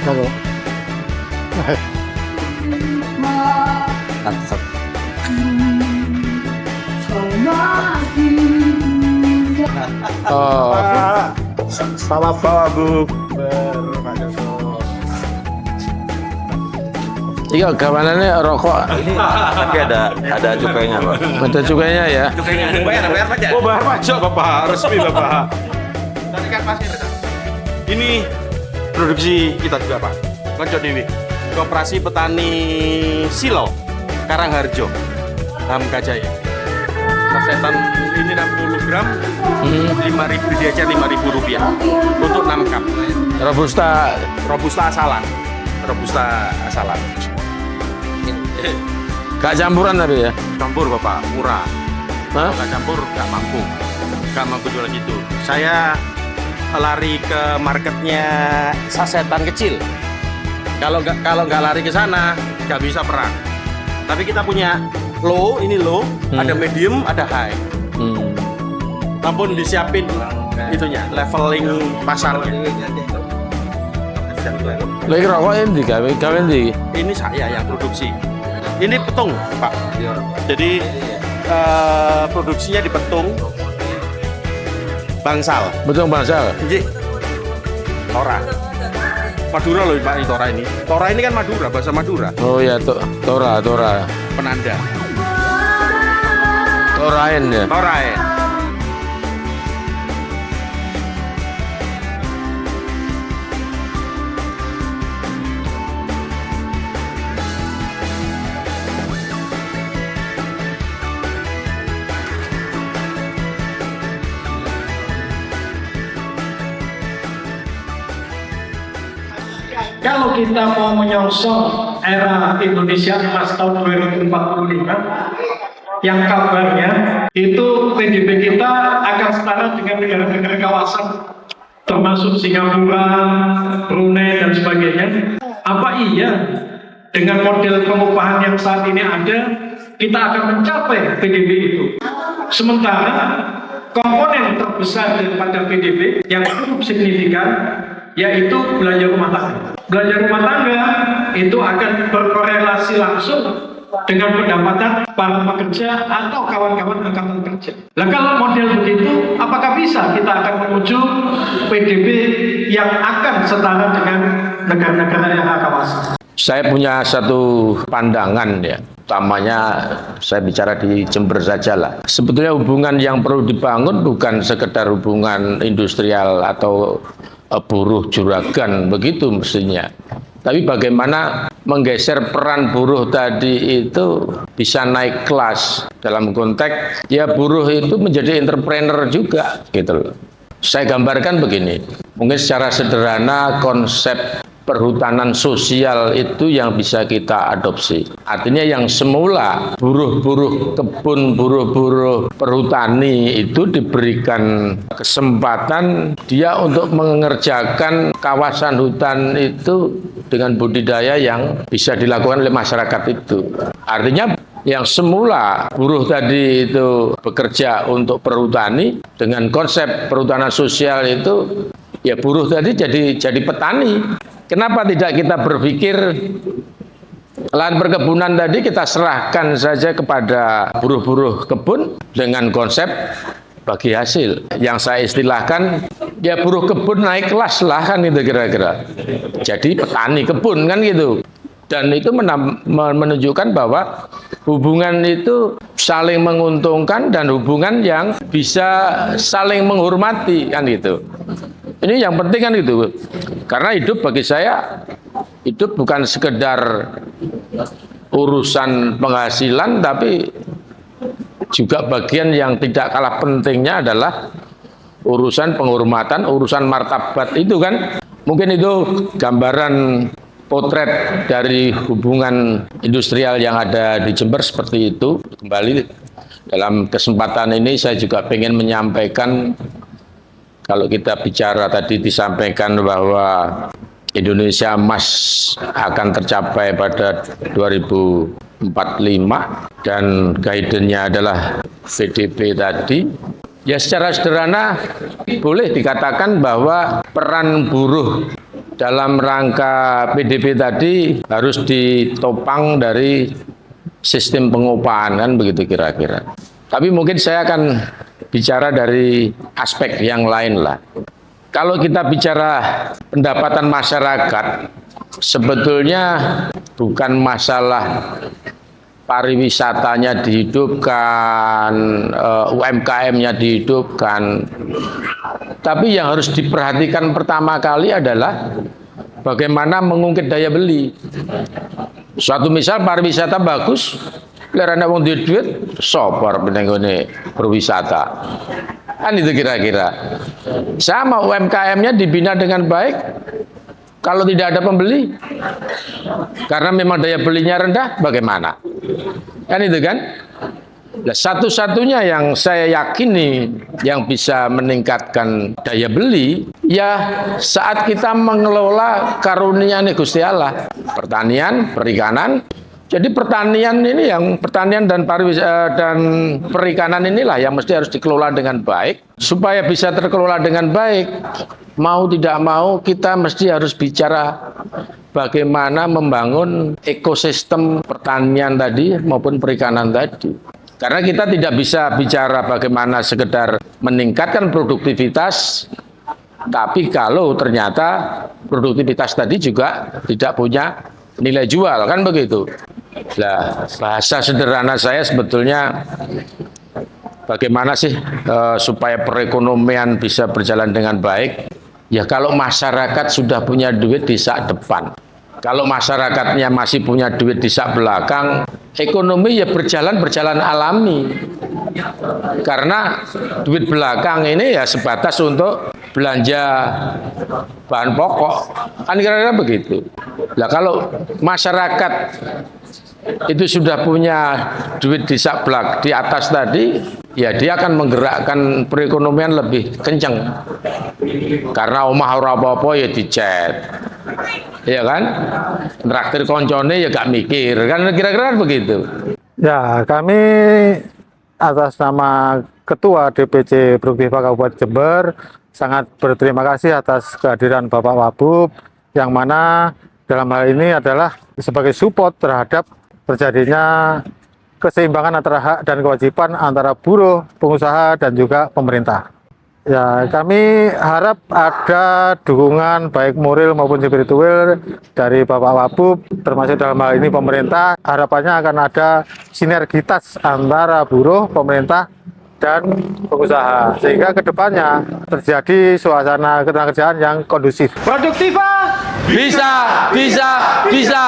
Halo. Oh, Salam Pak Bu. iya gawanannya rokok. Tapi ada cukainya, Pak. Ada cukainya ya. Bayar pajak. Oh, bayar pajak Bapak, resmi Bapak. Tadi kan pasti ada. Ini produksi kita juga Pak. Konco Dewi. Koperasi Petani Silo, Karangharjo, Hamkajaya. Sasetan ini 60 gram, 5.000 diajar Rp5.000 untuk 6 cup. Robusta. Robusta asalan. Gak campuran tapi ya. Campur Bapak, murah. Hah? Nggak campur, nggak mampu jual gitu. Saya lari ke marketnya sasetan kecil. Kalau nggak lari ke sana, nggak bisa perang. Tapi kita punya low, ini low, ada medium, ada high. Namun disiapin itunya, leveling pasarnya. Lagi rokok ini gawe ndi? Ini saya yang produksi. Ini petung, Pak. Jadi produksinya di petung Bangsal. Betul bangsal. Jadi Tora. Madura loh Pak, ini Tora ini. Tora ini kan Madura, bahasa Madura. Oh ya, Tora. Penanda. Torain ya. Tora ya. Kalau kita mau menyongsong era Indonesia Emas tahun 2045, yang kabarnya itu PDB kita akan setara dengan negara-negara kawasan, termasuk Singapura, Brunei, dan sebagainya. Apa iya dengan model pengupahan yang saat ini ada, kita akan mencapai PDB itu? Sementara komponen terbesar daripada PDB yang cukup signifikan yaitu belanja rumah tangga. Belanja rumah tangga itu akan berkorelasi langsung dengan pendapatan para pekerja atau kawan-kawan angkatan kerja. Nah kalau model begitu, apakah bisa kita akan menuju PDB yang akan setara dengan negara-negara yang kawasan? Saya punya satu pandangan ya. Utamanya saya bicara di Jember saja lah. Sebetulnya hubungan yang perlu dibangun bukan sekedar hubungan industrial atau buruh juragan begitu mestinya. Tapi bagaimana menggeser peran buruh tadi itu bisa naik kelas dalam konteks ya buruh itu menjadi entrepreneur juga gitu loh. Saya gambarkan begini. Mungkin secara sederhana konsep perhutanan sosial itu yang bisa kita adopsi. Artinya yang semula buruh-buruh kebun, buruh-buruh perhutani itu diberikan kesempatan dia untuk mengerjakan kawasan hutan itu dengan budidaya yang bisa dilakukan oleh masyarakat itu. Artinya yang semula buruh tadi itu bekerja untuk perhutani dengan konsep perhutanan sosial itu ya buruh tadi jadi petani. Kenapa tidak kita berpikir lahan perkebunan tadi kita serahkan saja kepada buruh-buruh kebun dengan konsep bagi hasil. Yang saya istilahkan ya buruh kebun naik kelas lah kan itu kira-kira. Jadi petani kebun kan gitu. Dan itu menunjukkan bahwa hubungan itu saling menguntungkan dan hubungan yang bisa saling menghormati kan gitu. Ini yang penting kan itu. Karena hidup bagi saya, hidup bukan sekedar urusan penghasilan, tapi juga bagian yang tidak kalah pentingnya adalah urusan penghormatan, urusan martabat itu kan. Mungkin itu gambaran potret dari hubungan industrial yang ada di Jember seperti itu. Kembali dalam kesempatan ini saya juga ingin menyampaikan, kalau kita bicara tadi disampaikan bahwa Indonesia Emas akan tercapai pada 2045 dan guidance-nya adalah VDP tadi. Ya secara sederhana boleh dikatakan bahwa peran buruh dalam rangka PDB tadi harus ditopang dari sistem pengupahan, kan begitu kira-kira. Tapi mungkin saya akan bicara dari aspek yang lain lah. Kalau kita bicara pendapatan masyarakat, sebetulnya bukan masalah pariwisatanya dihidupkan, UMKM-nya dihidupkan. Tapi yang harus diperhatikan pertama kali adalah bagaimana mengungkit daya beli. Suatu misal pariwisata bagus, lerana wong duit sopor penenggone berwisata. Kan itu kira-kira. Sama UMKM-nya dibina dengan baik, kalau tidak ada pembeli, karena memang daya belinya rendah, bagaimana? Kan itu kan? Nah, satu-satunya yang saya yakini yang bisa meningkatkan daya beli, ya saat kita mengelola karunia Gusti Allah, pertanian, perikanan. Jadi pertanian ini pertanian dan perikanan inilah yang mesti harus dikelola dengan baik. Supaya bisa terkelola dengan baik, mau tidak mau kita mesti harus bicara bagaimana membangun ekosistem pertanian tadi maupun perikanan tadi. Karena kita tidak bisa bicara bagaimana sekedar meningkatkan produktivitas, tapi kalau ternyata produktivitas tadi juga tidak punya nilai jual, kan begitu. Nah, bahasa sederhana saya sebetulnya bagaimana sih supaya perekonomian bisa berjalan dengan baik? Ya kalau masyarakat sudah punya duit di sak depan. Kalau masyarakatnya masih punya duit di sak belakang, ekonomi ya berjalan alami. Karena duit belakang ini ya sebatas untuk belanja bahan pokok. Kan kira-kira begitu. Nah kalau masyarakat itu sudah punya duit di sak belakang di atas tadi, ya dia akan menggerakkan perekonomian lebih kencang. Karena omah ora apa-apa ya dicet. Ya kan? Traktir koncone ya gak mikir. Kan kira-kira begitu. Ya, kami atas nama Ketua DPC Produktiva Kabupaten Jember sangat berterima kasih atas kehadiran Bapak Wabub, yang mana dalam hal ini adalah sebagai support terhadap terjadinya keseimbangan antara hak dan kewajiban antara buruh, pengusaha, dan juga pemerintah. Ya, kami harap ada dukungan baik moral maupun spiritual dari Bapak Wabub, termasuk dalam hal ini pemerintah. Harapannya akan ada sinergitas antara buruh, pemerintah, dan pengusaha, sehingga kedepannya terjadi suasana ketenagakerjaan yang kondusif. Produktiva Bisa.